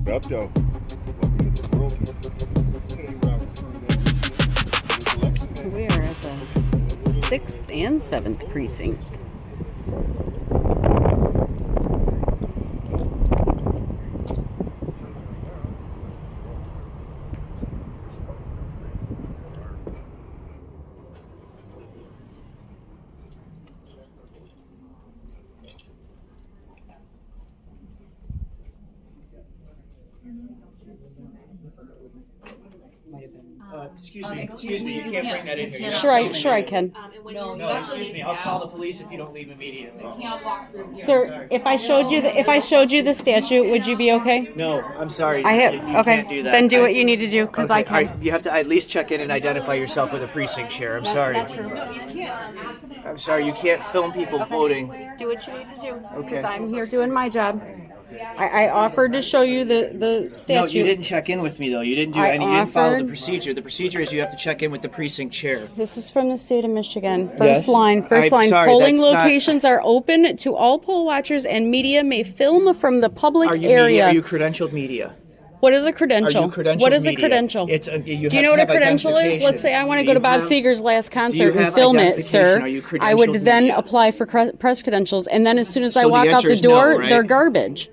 MELTDOWN. Welcome to the world. We are at the 6th and 7th precinct. Excuse me, you can't bring that in here. Sure I can. No, excuse me, I'll call the police if you don't leave immediately. Sir, if I showed you the statute, would you be okay? No, I'm sorry. I have you okay. Can't do that. Then do what you need to do, because I can. You have to at least check in and identify yourself with a precinct chair. I'm sorry. That's true. I'm sorry. You can't film people voting. Do what you need to do. Okay. Because I'm here doing my job. I offered to show you the statute. No, you didn't check in with me though. You didn't do any. You didn't follow the procedure. The procedure is you have to check in with the precinct chair. This is from the state of Michigan. Yes. First line. Sorry, Polling that's locations are open to all poll watchers, and media may film from the public Are you area. media? Are you credentialed media? What is a credential? Are you credentialed What is a media? credential? It's a, Do you know what a credential is? Let's say I want to go to Bob Seger's last concert and film it, sir. I would then apply for press credentials, and then as soon as I walk out the door, they're garbage.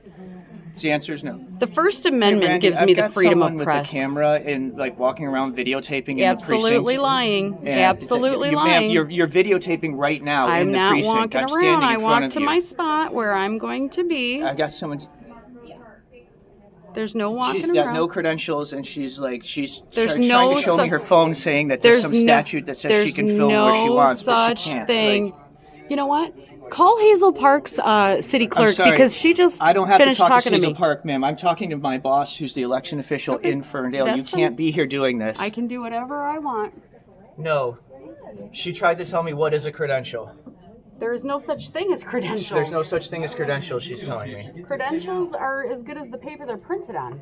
The answer is no. The First Amendment Randy, gives me the freedom of with press. The camera and like walking around videotaping in Absolutely the precinct. lying. And Absolutely lying. Ma'am, you're videotaping right now I'm in the not precinct. walking I'm around. standing I in front walk of to you. my spot where I'm going to be. I got someone's. There's no walking She's around. got no credentials, and she's There's trying no to show me her phone, saying that there's some statute that says she can film where she wants, but she can't. Thing. You know what? Call Hazel Park's city clerk because she just I don't have finished to talk talking to Hazel me. Park, ma'am. I'm talking to my boss, who's the election official in Ferndale. That's You can't fine. be here doing this. I can do whatever I want. No. She tried to tell me what is a credential. There is no such thing as credentials. There's no such thing as credentials, she's telling me. Credentials are as good as the paper they're printed on.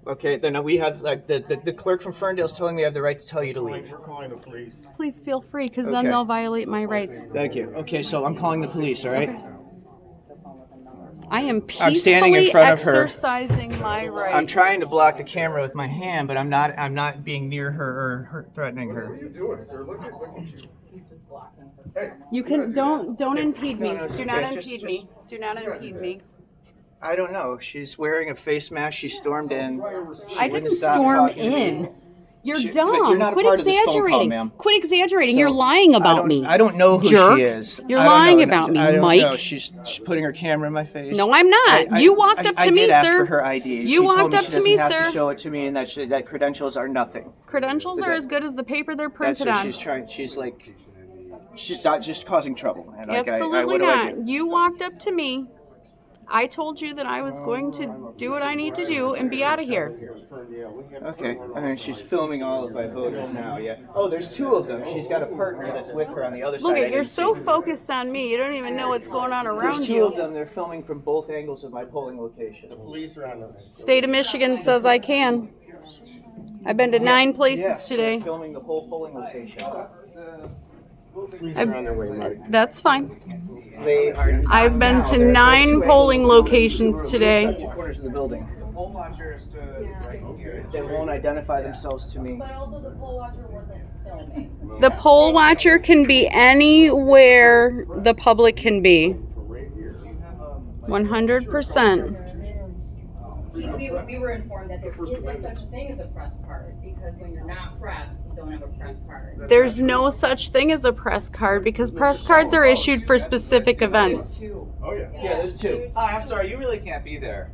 Okay, then we have, like, the clerk from Ferndale is telling me I have the right to tell you to leave. We're calling the police. Please feel free, because then Okay. they'll violate my rights. Thank you. Okay, so I'm calling the police, all right? Okay. I am I'm standing in peacefully front of her. exercising my right. I'm trying to block the camera with my hand, but I'm not being near her or threatening her. What are you doing, sir? Look at you. Hey, You can don't impede me. No, it's Do not okay. impede me. Do not impede me. I don't know. She's wearing a face mask. She stormed in. I didn't storm in. You're dumb. You're not a Quit part of this phone call, exaggerating. ma'am. Quit exaggerating. So, You're lying about me. I don't know who Jerk. she is. You're I don't lying know. about me, I don't Mike. know. She's putting her camera in my face. No, I'm not. You walked up to I me, did ask sir. for her ID. You She told walked me up she to me, doesn't have sir. to show it to me, and that credentials are nothing. Credentials are as good as the paper they're That's printed what on. she's trying. She's not just causing trouble. And like, Absolutely what do I not. do? You walked up to me. I told you that I was going to do what I need to do and be out of here. Okay. I mean, she's filming all of my voters now. Yeah. Oh, there's two of them. She's got a partner that's with her on the other Look, side. you're so focused on me. You don't even know what's going on around There's two of you. them. They're filming from both angles of my polling location. police are on the State of Michigan says I can. I've been to 9 places Yes, today. they're filming the whole polling location. police are on their way, Mike. That's fine. They are. I've been to 9 polling locations today. Two corners of the building. They won't identify themselves to me. But also the poll watcher wasn't filming. The poll watcher can be anywhere the public can be. 100%. We were informed that there isn't such a thing as a press card because when you're not pressed, you don't have a press card. There's no such thing as a press card because press cards are issued for specific events. Oh, yeah. Yeah, there's two. Hi, I'm sorry, you really can't be there.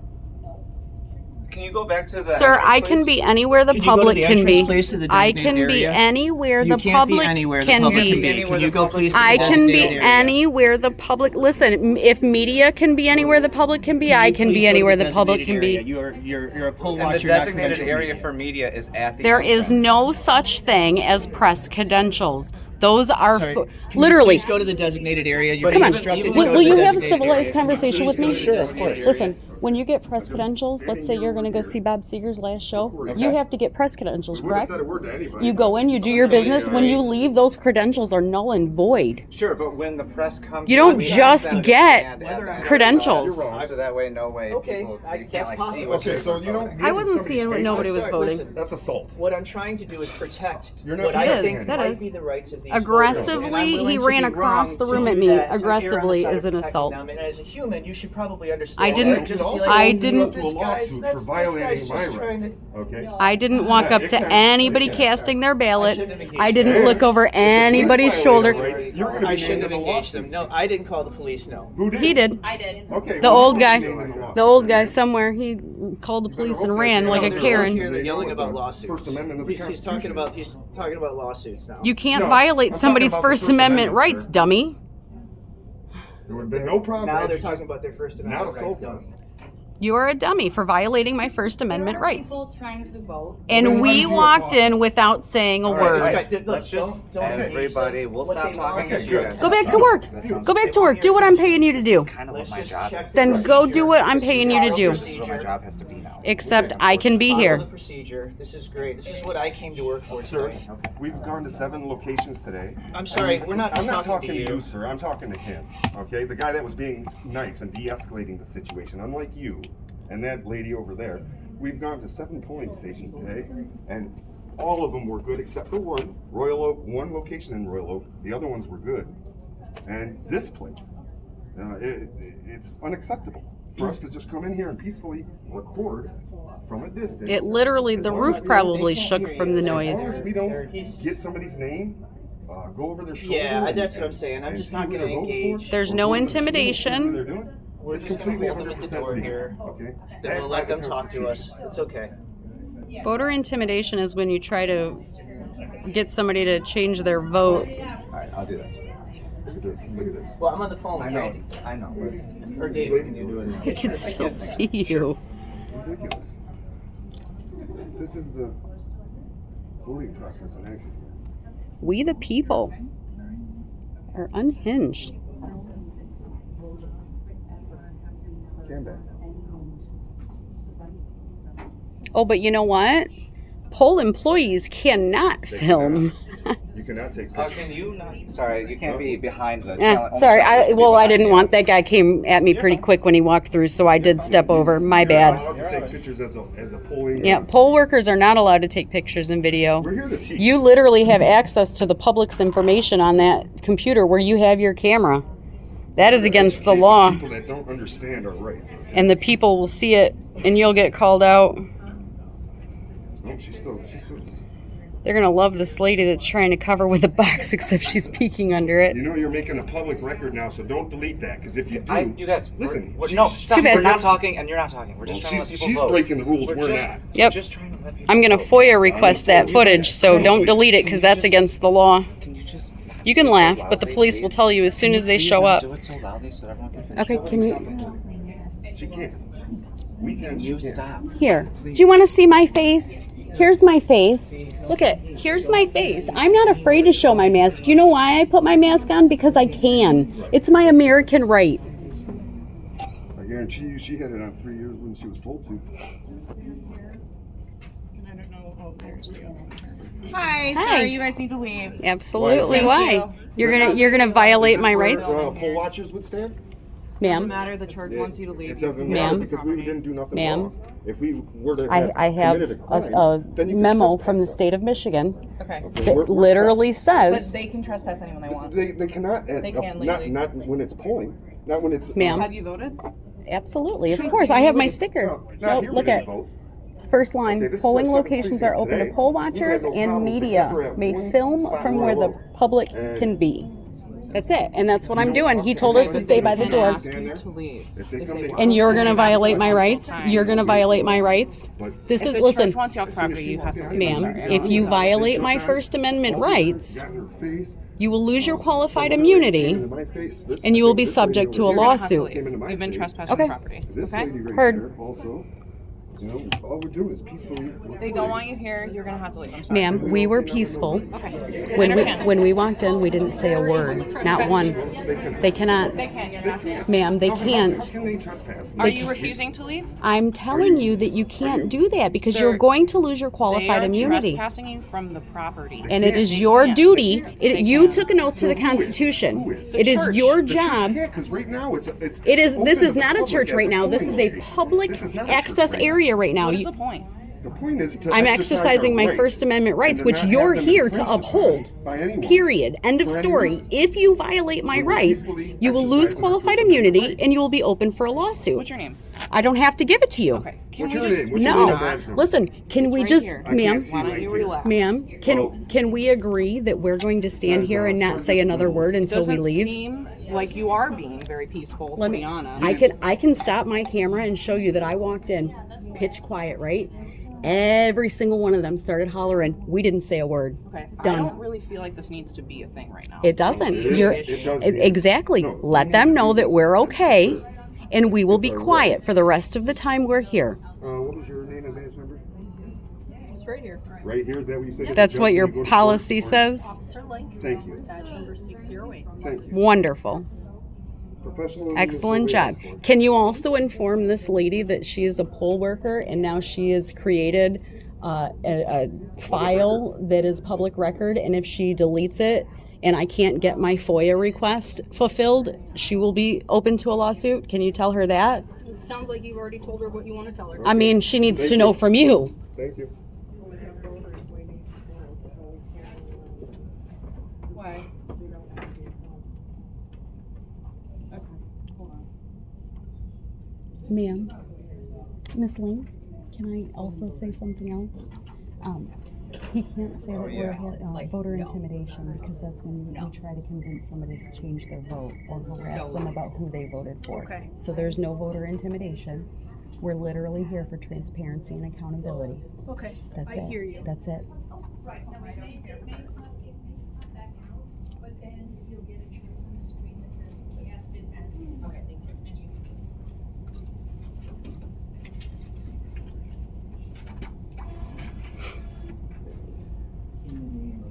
Can you go back to the Sir, entrance, I can please? be anywhere the Can you go to public the can entrance, be. please, to the I designated can be area? anywhere You the can't public be anywhere the can public can be. be. Can you go please to the I can be designated area? anywhere the public. Listen, if media can be anywhere the public can be, I can Please be go to anywhere the designated public can area. be. You're a poll And watcher. the not designated credentialed area media. for media is at the There is entrance. no such thing as press credentials. Those are Sorry, can you literally. please go to the designated area. You're But Come on. even- instructed to even go Will, to will the you have a designated civilized area. conversation with me? Sure, of course. Listen, When you get press credentials, let's say you're going to go see Bob Seger's last show, you have to get press credentials, We wouldn't correct? have said a word to anybody. You go in, you do your business. When you leave, those credentials are null and void. Sure, but when the press comes, You don't we just understand get at the end of the credentials. You're wrong. So that way, no way, Okay, people, you can't that's like possible. see what Okay, you're so you don't. voting. I wasn't seeing what nobody was voting. Listen, That's assault. what I'm trying to do is protect You're not what I protecting think him. That might is. be the rights of these Aggressively, voters. And I'm willing he to ran be across wrong the to room do at me. that, to err on the Aggressively side of is an protecting assault. them. And as a human, you should probably understand. I didn't- that just be Also, like, I you didn't- went to a this guy's- lawsuit that's- for this violating guy's my just trying rights. to- Okay. I didn't walk Yeah, up it to can. anybody It can. casting their ballot. shouldn't have engaged I didn't them. look over anybody's Police shoulder. violate rights. You're gonna be I named shouldn't in have the engaged them. lawsuit. No, I didn't call the police. No. Who did? He did. I did. Okay. The well, old you're guy. named in lawsuit. The old guy somewhere. He called the police and ran like a They're Karen. Here, they're They yelling know about the lawsuits. First Amendment of the He's Constitution. talking about lawsuits now. You can't No, violate I'm talking somebody's about the First First Amendment Amendment, rights, sir. dummy. There would have been no problem. Now had they're you talking just about their First not Amendment rights. assaulted us. You are a dummy for violating my First Amendment There are rights. people trying to vote. And Then why we did you walked apply? in without saying a All right, word. all Right, Let's just everybody. We'll What stop they talking. want. and Okay, you good. guys Go back to talk. work. That sounds Go back to work. Do what I'm paying you to do. kind of Let's what my just job. check is. the Then go procedure. do what I'm paying you to do. This is what my job has to be now. Except I can be Follow here. the procedure. This is great. This is what I came to work for Sir, today. we've gone to 7 locations today. I'm sorry, we're not. I'm not talking talking to you, sir. I'm talking to him. Okay, the guy that was being nice and de-escalating the situation. Unlike you and that lady over there, we've gone to 7 polling stations today, and all of them were good except for one. Royal Oak, one location in Royal Oak. The other ones were good. And this place, it's unacceptable for us to just come in here and peacefully record from a distance. It literally, As the long roof as we don't- probably shook from the As long noise. as we don't get somebody's name, go over their shoulder. Yeah, and- that's what I'm saying. I'm and just see not who gonna they're voting engage. for, There's or no go to the community and see intimidation. what they're doing. We're It's just gonna completely hold them at the 100% door legal, here. okay? Then we'll let them talk to us. Constitution. It's okay. Voter intimidation is when you try to get somebody to change their vote. All right, I'll do this. Look at this. Look at this. Well, I'm on the phone I with know. Randy. I know. Or David, can you do it? I can still see you. Ridiculous. This is the voting process in action. We the people are unhinged. Canback. Oh, but you know what? Poll employees cannot film. You cannot take Oh, pictures. can you not? Sorry, you can't be behind the. Eh, only sorry, challenge I to be well, I behind didn't the- want that guy came at me pretty quick when he walked through, so I did step over. My You're bad. allowed to take pictures as a polling. Yeah, poll workers are not allowed to take pictures and video. We're here to teach. You literally have access to the public's information on that computer where you have your camera. That is against the law, People that don't understand our rights. and the people will see it, and you'll get called out. No, she's still. They're gonna love this lady that's trying to cover with a box, except she's peeking under it. You know you're making a public record now, so don't delete that. Because if you do, You guys, listen. no, she's- stop. bad. We're not talking, and you're not talking. We're Well, just trying to let she's people vote. breaking the rules. We're just, not. Yep. Just trying to let people I'm gonna vote. FOIA request that footage, so don't delete it because that's against the law. Can you just? You can laugh, but the police will tell you as soon as they show up. Do it so loudly so everyone can finish. Okay, can you She can't. We can. You She can't. stop. here? Do you want to see my face? Here's my face. Look at, here's my face. I'm not afraid to show my mask. Do you know why I put my mask on? Because I can. It's my American right. I guarantee you, she had it on 3 years when she was told to. Hi, Hi. sorry, you guys need to leave. Absolutely. Thank Why? you. You're gonna violate Is this my where, rights, poll watchers would stand? Doesn't ma'am. matter, the church wants you to leave. It doesn't Ma'am. matter because we didn't do nothing Ma'am. wrong. If we were to I have committed a a crime, then you could memo trespass from the us. state of Michigan Okay. Okay, we're that literally But says, they can trespass anyone they want. They cannot. They can not legally. not when it's polling. Not when it's. Ma'am. Have you voted? absolutely, of course. I have my sticker. No, not Nope, here we look didn't at vote. first line. Okay, this is Polling our seventh locations are precinct open to today. poll We've had watchers no and problems media except for at may one film spot from in where the Royal Oak. public And- can be. That's it, and that's what I'm doing. He told us to stay by the Can door. ask you to leave. If they if come they to- want. And you're gonna violate my rights? You're gonna violate my rights? But This If is, the listen, church wants you off property, you have to leave. ma'am, I'm sorry. if you violate my First Amendment rights, you will lose your qualified immunity, and you will be subject to a You're gonna have to lawsuit. leave. You've been trespassing Okay. property. This Okay? lady right Heard. here also You know, all we're doing is peacefully. They don't want you here. You're gonna have to leave. I'm sorry. Ma'am, we were peaceful. Okay. When we walked in, we didn't say a word, not one. They cannot. They can. You're not there. Ma'am, they How can't. can they trespass? Are you refusing to leave? I'm telling you that you can't do that because They're- you're going to lose your They qualified are immunity. trespassing you from the property. And it is They your can't. duty. They You can't. took an oath to the Who is? Constitution. Who is? It is church. your The church job. can't, 'cause right now it's It is. open This to is the not a public church as right now. This polling is a location. public This is not a church access right now. area right now. What is You- the point? The point is to I'm exercise exercising our my First Amendment rights, and to which not have you're them here to infringed uphold. by anyone. Period. End of For any story. reason. If you violate my We will rights, peacefully you will lose exercise our qualified First Amendment immunity rights. and you will be open for a lawsuit. What's your name? I don't have to give it to you. Okay. Can What's we your just name? What's your name and No. badge number? Listen, can It's we right just, here. I can't ma'am, see Why don't right you here. relax? ma'am, can we agree that we're going to stand Says, here and not say another word It until we doesn't leave? seem like you are being very peaceful, to be honest. I can stop my camera and show you that I walked in pitch quiet, right? Every single one of them started hollering. We didn't say a word. Okay. Done. I don't really feel like this needs to be a thing right now. It doesn't. It is. You're It does. exactly. No. Let them know that we're okay, and we will be quiet for the rest of the time we're here. What was your name and badge number? It's right here. Right here, is that what you said? That's what your When you go to policy court? says. Officer Link, Thank you. badge number 608. Thank you. Wonderful. Professional. Excellent job. Can you also inform this lady that she is a poll worker and now she has created a file that is public record, and if she deletes it and I can't get my FOIA request fulfilled, she will be open to a lawsuit? Can you tell her that? It sounds like you've already told her what you want to tell her. I mean, she needs Thank to you. know from you. Thank you. Why? Okay, hold on. Ma'am, Miss Link, can I also say something else? He can't say that we're voter intimidation, because that's when you try to convince somebody to change their vote or harass them about who they voted for. Okay. So there's no voter intimidation. We're literally here for transparency and accountability. Okay, That's I it. hear you. That's it. But then you'll get a choice on the screen that says cast it as is. Okay, thank you. And you.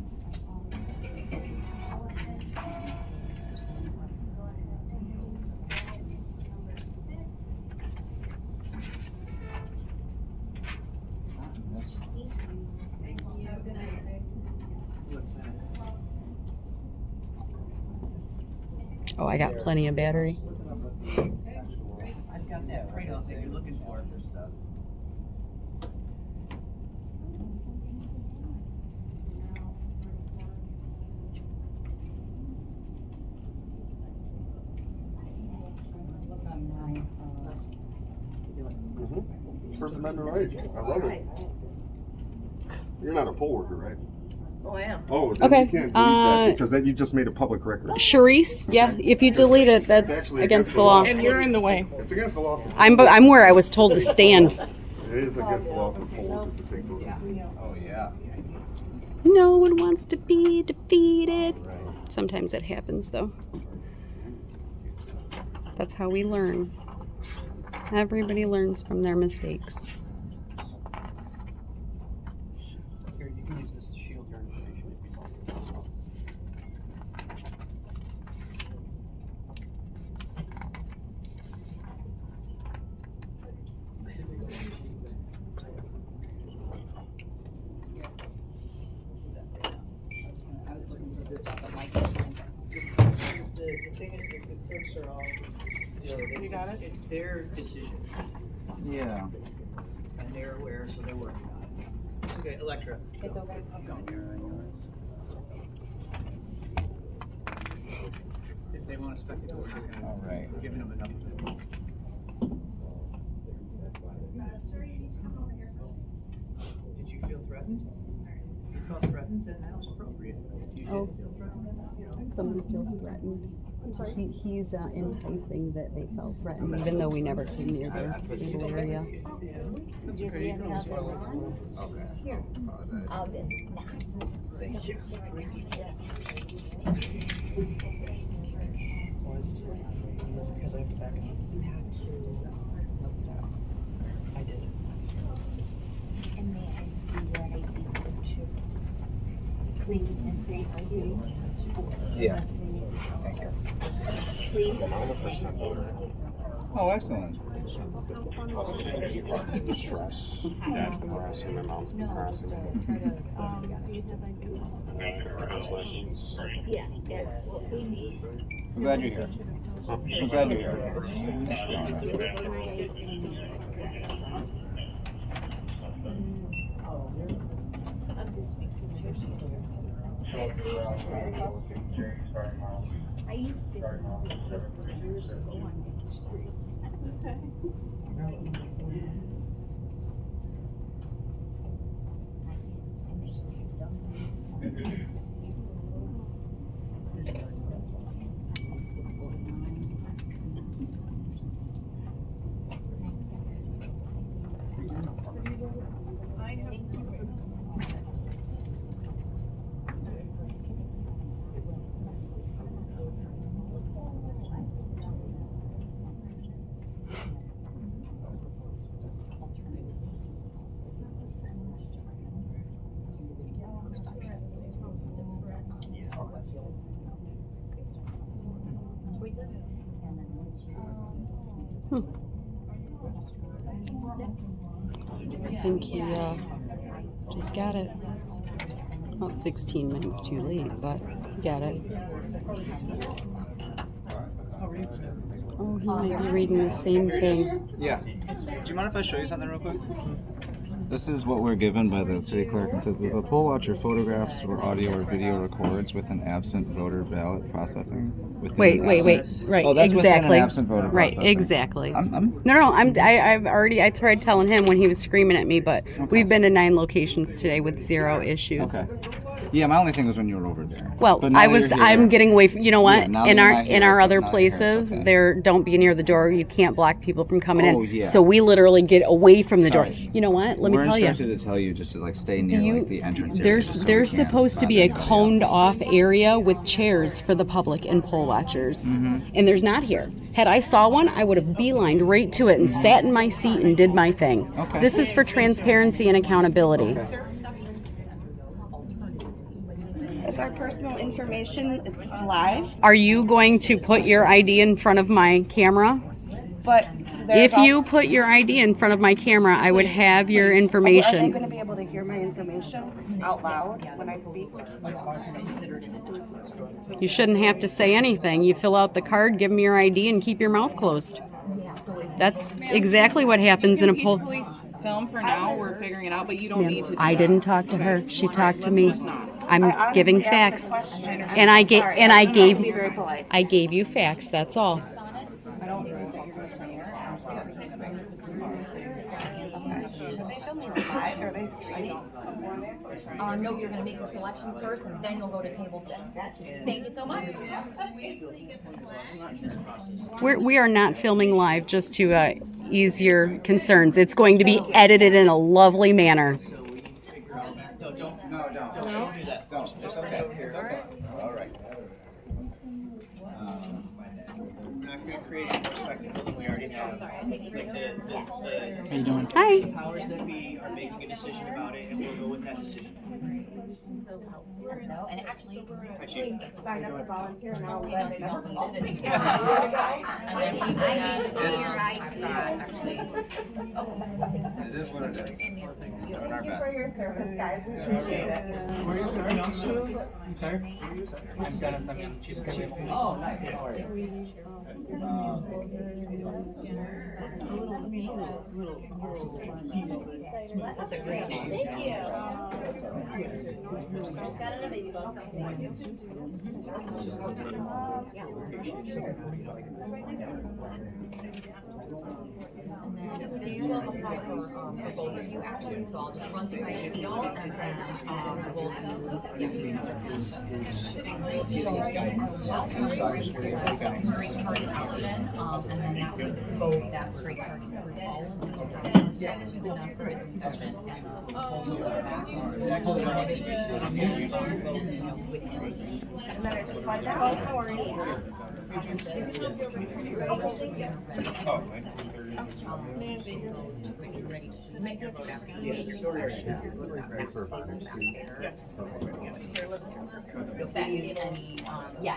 Oh, I got plenty of battery. I've got that right out there you're looking for. First Amendment right. I love it. You're not a poll worker, right? Oh, I am. Oh, then Okay, you can't delete that because then you just made a public record. Charisse, yeah, if you delete it, that's actually against the law. And you're in the way. It's against the law for I'm where I was told to stand. It is against the law for poll workers to take photos. Oh, yeah. No one wants to be defeated. Sometimes it happens, though. That's how we learn. Everybody learns from their mistakes. Here, you can use this to shield your information if you want. The thing is that the clerks are all, You got it? it's their decision, Yeah. and they're aware, so they're working on it. It's okay, Electra. If they want a spectator, they're gonna, All right. we're giving them enough of it. Did you feel threatened? If you felt threatened, then that was appropriate. If you didn't feel threatened, then, Somebody feels threatened. He's enticing that they felt threatened, even though we never came near the table area. That's okay, you can always follow it. Thank you. Because I have to back it up. You have to. I did. And may I see your ID picture? Please and thank you. Yeah. Thank you. Please. I'm a first time voter. Oh, excellent. Stress. Dad's been harassing my mom's been harassing me. Yeah, that's what we need. I'm glad you're here. I'm glad you're here. I used to years ago on Main Street. I think he just got it. Well, 16 minutes too late, but he got it. Oh, he might be reading the same thing. Yeah. Do you mind if I show you something real quick? This is what we're given by the city clerk. It says if a poll watcher photographs or audio or video records with an absent voter ballot processing. Wait. Right, Oh, that's within exactly. an absent voter Right, processing. exactly. I'm I tried telling him when he was screaming at me, but we've been to 9 locations today with 0 issues. okay. Yeah, my only thing was when you were over there. Well, But now you're here. I'm getting away from, you know what? Yeah, now in that our you're not in here, our it's other not here, it's places, okay. there don't be near the door. You can't block people from coming Oh, in. yeah. So we literally get away from the door. Sorry. You know what? Let me We're tell you. instructed to tell you just to like stay near like the entrance area. There's so we there's can't supposed to be a bother coned anybody off area with chairs for the public and poll watchers, Mm-hmm. and there's not here. Had I saw one, I would have beelined right to it and sat in my seat and did my thing. Okay. This is for transparency and accountability. It's our personal information. It's live, Are you going to put your ID in front of my camera? but If you put your ID in front of my camera, I would have your Are they information. going to be able to hear my information out loud when I speak? You shouldn't have to say anything. You fill out the card, give them your ID, and keep your mouth closed. That's exactly what happens in a poll. Film for now. We're figuring it out, but you don't need to. Do I that. didn't talk to her. She talked to me. I'm I honestly giving asked facts, the question. I'm and so I gave sorry. and I was trying to be gave very polite. I gave you facts. That's all. They film these live, or are they streaming? No, you're gonna make the selections first, and then you'll go to table 6. Thank you so much. We are not filming live, just to ease your concerns. It's going to be edited in a lovely manner. No, don't do that. Don't. Just okay. All right. We're not going to create any more spectacle than we already have. How you doing? Hi. The powers that be are making a decision about it, and we'll go with that decision. And actually, Sign up to volunteer, and I'm glad they never called me. and then we had, It is what it is. Doing our Thank you best. for your service, guys. We appreciate it. Oh, nice. How are you? that's a great name. Thank you. This will apply for both of you actually, so I'll just run through my spiel and then we'll, street party option, and then that would vote that street party for all of these houses to the non-partisan session And then I just find out. Ready to submit your vote application. Feel free to use any,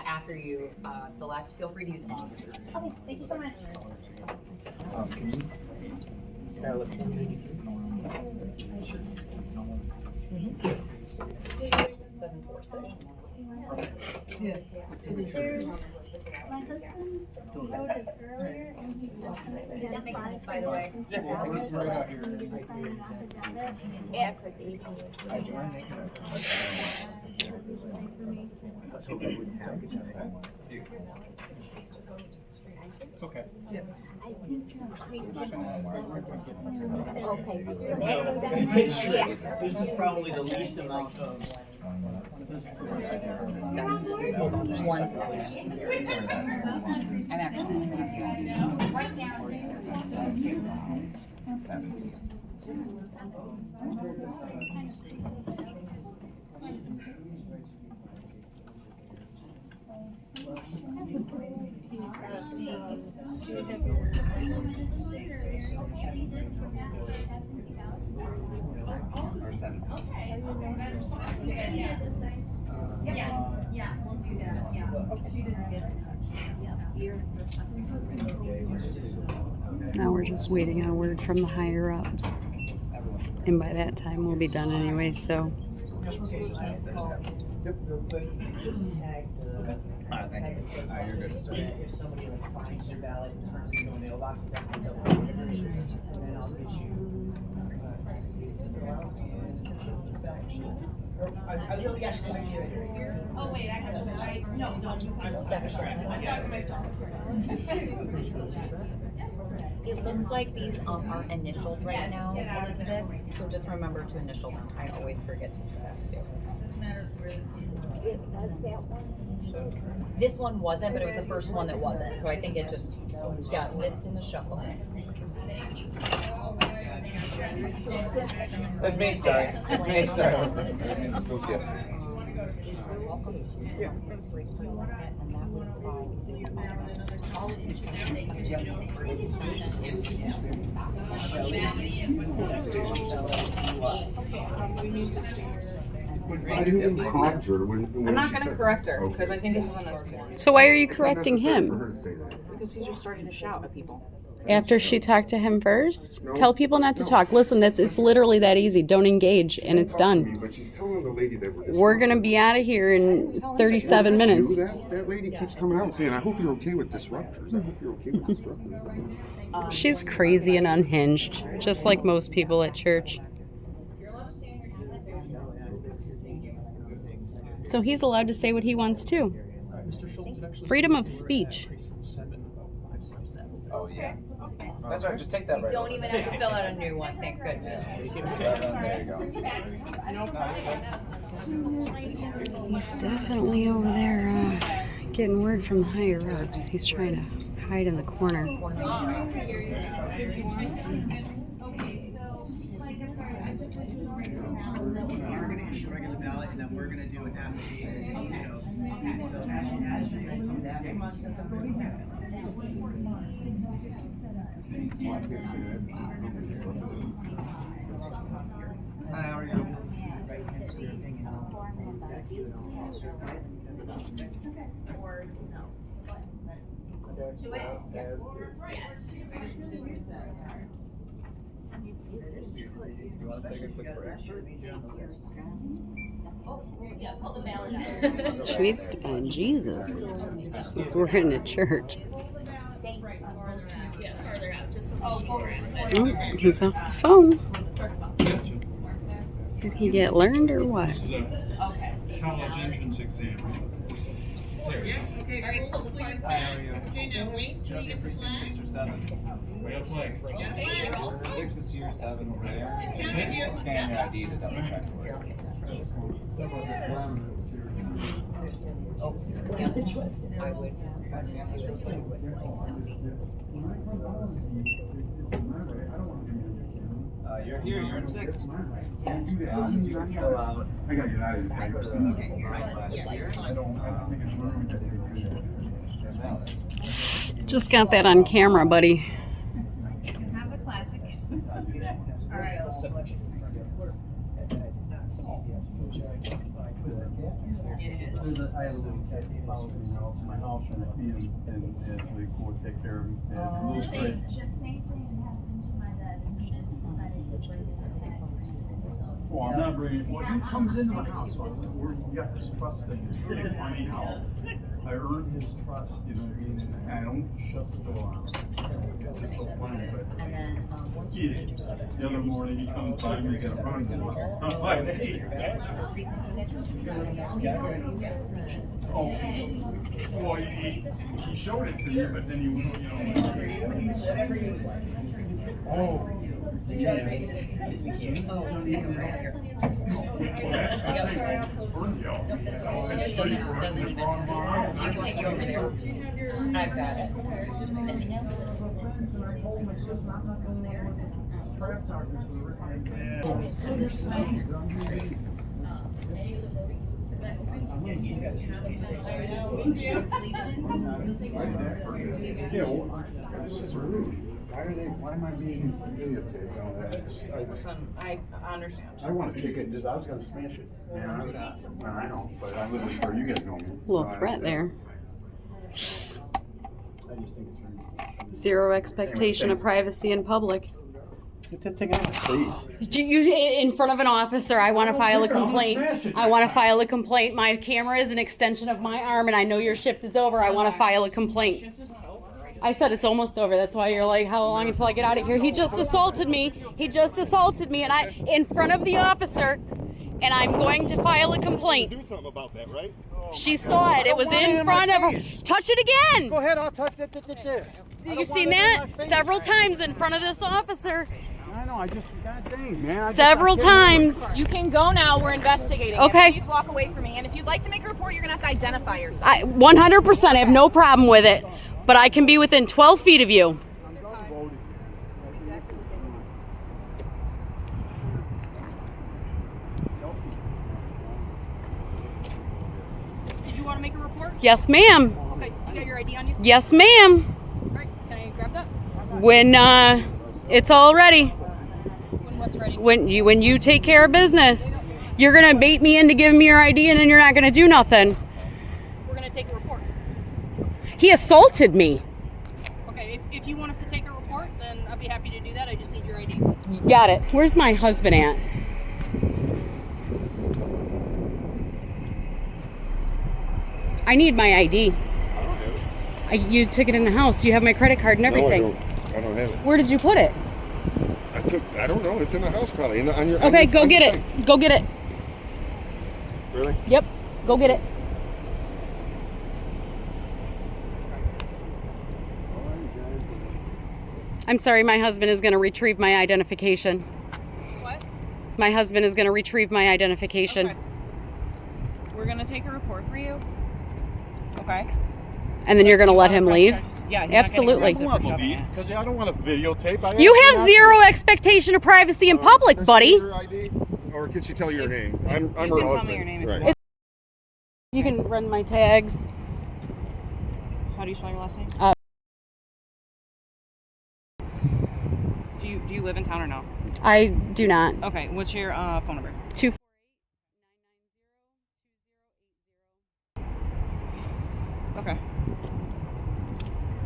after you select, feel free to use any of these. Okay, thank you so much. Seven, four, six. There's, my husband voted earlier and he said. Did that make sense, by the way? Yeah, for baby. It's okay. I think so. Okay. Yeah. This is probably the least amount of. One second. I'm actually. Right down. Yeah, we'll do that, Now we're just waiting on a word from the higher ups. And by that time we'll be done anyway, so. If somebody like finds your ballot and turns it into a mailbox, that means and then I'll get you. Oh, wait, I have to, no, It looks like these are initialed right now, Elizabeth, so just remember to initial them. I always forget to do that too. This one wasn't, but it was the first one that wasn't, so I think it just got missed in the shuffle. That's me, sorry. That's me, sorry. I didn't even correct her when I'm not she going to said- correct her Okay. because I think this is unnecessary. So why are you It's correcting unnecessary for him? her to say that. Because he's just starting to shout at people. After she talked to him first? No. Tell people not to No. talk. Listen, it's literally that easy. Don't engage and it's Talk to me, done. But she's telling the lady that We're gonna be out of here in 37 minutes. That lady keeps coming out and saying, I hope you're okay with disruptors. I hope you're okay with disruptors. She's crazy and unhinged, just like most people at church. So he's allowed to say what he wants too. Freedom of speech. Oh, yeah. That's right, just take that You right. don't even have to fill out a new one, thank goodness. There you go. He's definitely over there getting word from the higher ups. He's trying to hide in the corner. We're gonna issue a regular ballot and then we're gonna do an application, you know. So as you guys do that, it must have Hi, how are you? To it? Yes. You want to take a quick break? Oh, yeah, pull the ballot out. She needs to find Jesus, since we're in a church. Yeah, farther out, just so. Oh, Oh, he's off the phone. Did he get learned or what? This is a college entrance exam. Okay, all right, pull the flag. Okay, now wait till you get the flag. 6 or 7. Way up flag. Okay, 6 is here, 7 is there. Yeah. Scan your ID to double check for it. I would run into an issue with not being able to speak. You're here, you're in 6. You can fill out. I gotta get out of here. Right last year. Just got that on camera, buddy. Have the classic. All right. I have a little cat that follows me around to my house and I feed him and we go take care of him. And it's a little straight. Well, I'm not bringing, well, he comes into my house, so we got this trust thing. It's really funny how I earned his trust, you know what I mean? And I don't shut the door on him. It's just so funny, but the other morning he comes by me, get a run. I'm like, hey. Oh, well, he showed it to me, but then you know. Oh. I've got it. Why am I being videotaped? Listen, I understand. I want to take it, I was gonna smash it. Yeah, I know, but I live where you guys know me. Little threat there. I just think it's Zero expectation of privacy in public. Get that thing out, please. You in front of an officer, I want to file a complaint. I want to file a complaint. My camera is an extension of my arm and I know your shift is over. I want to file a complaint. I said it's almost over. That's why you're like, how long until I get out of here? He just assaulted me. He just assaulted me and I in front of the officer and I'm going to file a complaint. Do something about that, right? She saw it. It was in front of her. Touch it again. Go ahead, I'll touch it. You seen that? Several times in front of this officer. I know, god dang, man. Several times. You can go now. We're investigating. Okay. Please walk away from me. And if you'd like to make a report, you're gonna have to identify yourself. 100%. I have no problem with it. But I can be within 12 feet of you. Did you want to make a report? Yes, ma'am. Okay. You got your ID on you? Yes, ma'am. All right. Can I grab that? When it's all ready. When what's ready? When you take care of business. You're gonna bait me into giving me your ID and then you're not gonna do nothing. We're gonna take a report. He assaulted me. Okay. If you want us to take a report, then I'd be happy to do that. I just need your ID. You got it. Where's my husband at? I need my ID. I don't have it. You took it in the house. You have my credit card and everything. No, I don't have it. Where did you put it? I don't know. It's in the house probably. Okay, go get it. Go get it. Really? Yep. Go get it. I'm sorry, my husband is going to retrieve my identification. What? My husband is going to retrieve my identification. Okay. We're gonna take a report for you. Okay. And then you're going to let him leave? Yeah, Absolutely. Because I don't want to videotape. You have zero expectation of privacy in public, buddy. Her ID, or can she tell you her name? I'm her can husband. tell me your name if you right. want. You can run my tags. How do you spell your last name? Do you live in town or no? I do not. Okay. What's your phone number? 2. Okay.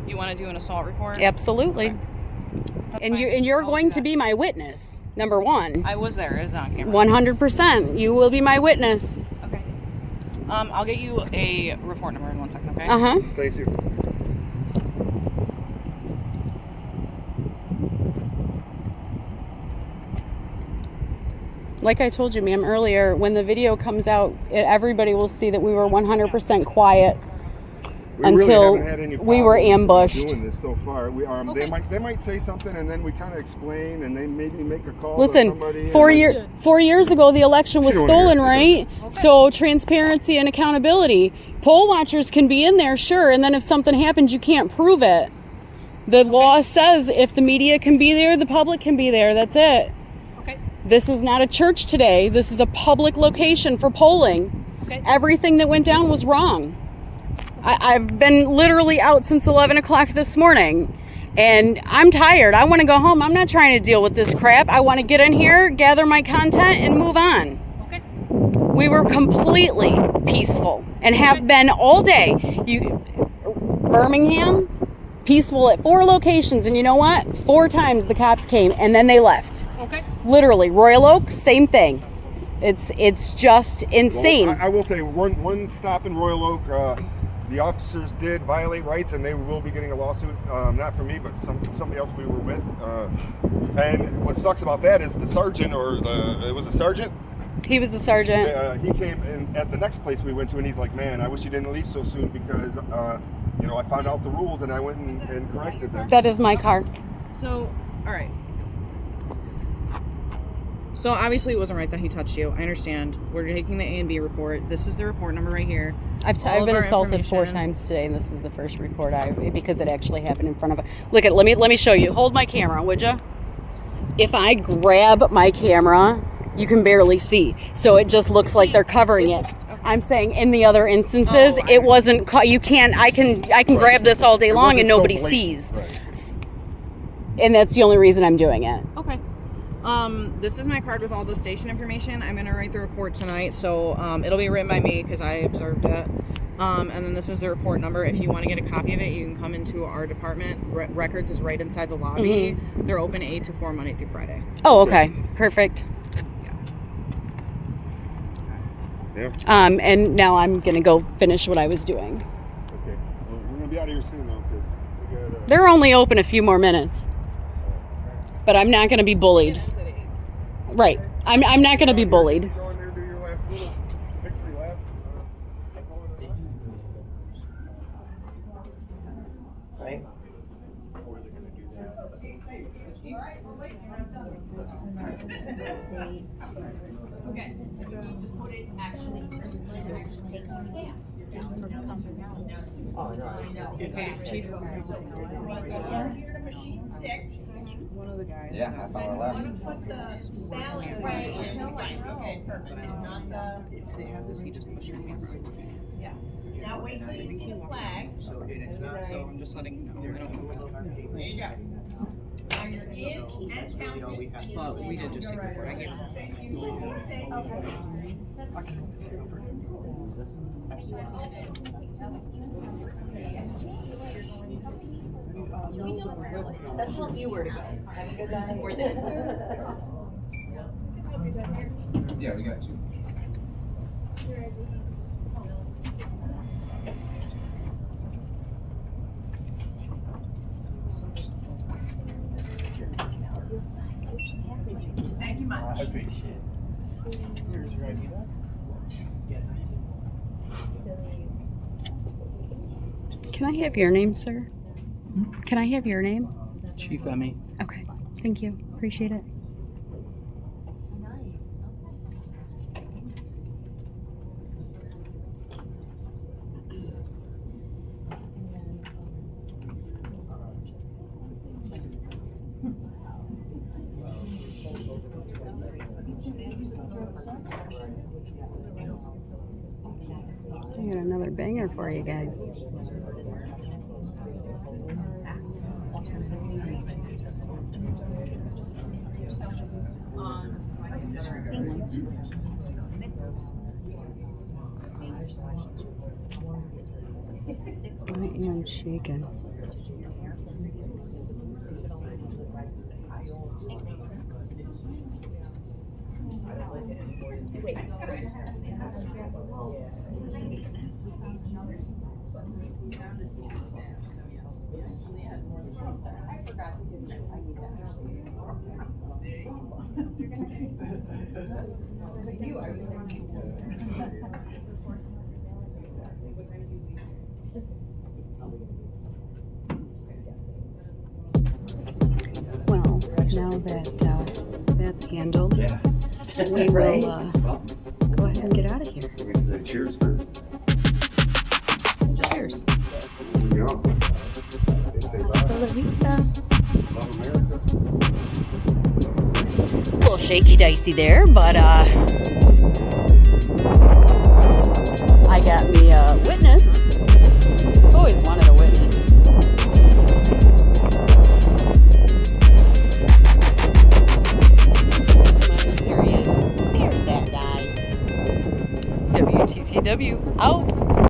You want to do an assault report? Absolutely. Okay. And you're going to be my witness. Number 1. I was there. It's on camera. 100%. You will be my witness. Okay. I'll get you a report number in 1 second. Okay. Uh-huh. Thank you. Like I told you, ma'am, earlier, when the video comes out, everybody will see that we were 100% quiet until really haven't had any we were problems ambushed. Doing this so far, Okay. they might say something and then we kind of explain and they maybe make a call. Listen, to somebody 4 years ago, the election was She don't stolen, hear. right? So transparency and accountability. Poll watchers can be in there, sure, and then if something happens, you can't prove it. The law says if the media can be there, the public can be there. That's it. Okay. This is not a church today. This is a public location for polling. Okay. Everything that went down was wrong. I've been literally out since 11 o'clock this morning. And I'm tired. I want to go home. I'm not trying to deal with this crap. I want to get in here, gather my content, and move on. Okay. We were completely peaceful and have been all day. Birmingham, peaceful at 4 locations. And you know what? 4 times the cops came and then they left. Okay. Literally. Royal Oak, same thing. It's just insane. Well, I will say one stop in Royal Oak, the officers did violate rights, and they will be getting a lawsuit, not from me, but somebody else we were with. And what sucks about that is the sergeant, it was a sergeant? He was a sergeant. He came in at the next place we went to, and he's like, man, I wish you didn't leave so soon because, I found out the rules, and I went and corrected them. That is my car. So, all right. So obviously it wasn't right that he touched you. I understand. We're taking the A and B report. This is the report number right here. I've been assaulted 4 times today, and this is the first report because it actually happened in front of. Look at. Let me show you. Hold my camera, would you? If I grab my camera, you can barely see, so it just looks like they're covering it. I'm saying in the other instances, it wasn't. You can't. I can grab this all day long and nobody sees. Right. And that's the only reason I'm doing it. Okay. This is my card with all the station information. I'm gonna write the report tonight, so it'll be written by me because I observed it. And then this is the report number. If you want to get a copy of it, you can come into our department. Records is right inside the lobby. Mm-hmm. They're open 8 to 4 Monday through Friday. Oh, okay, perfect. Yeah. And now I'm gonna go finish what I was doing. Okay. Well, we're gonna be out of here soon though, because we got. They're only open a few more minutes, but I'm not gonna be bullied. Right. I'm not gonna be bullied. Go in there, do your last little victory lap. Right? Okay. Just put it actually. Oh, no. Okay, Chief. Down here to machine 6. One of the guys. Yeah, half hour left. Put the ballot right in. Okay, perfect. Not the. If they have this, he just push your hand. Yeah. Now wait till you see the flag. So it's not. So I'm just letting you know. I don't. There you go. Now you're in and counted. Well, we did just take the report. I gave That tells you where to go. Have a good night. Or did it? Yeah, we got you. Thank you much. I appreciate it. Can I have your name, sir? Can I have your name? Chief Emmy. Okay. Thank you. Appreciate it. I got another banger for you guys. I am shaken. Well, now that that's handled, we will go ahead and get out of here. We're gonna say cheers first. Cheers. Here we go. Say bye. Hasta la vista. Love America. A little shaky dicey there, but I got me a witness. Always wanted a witness.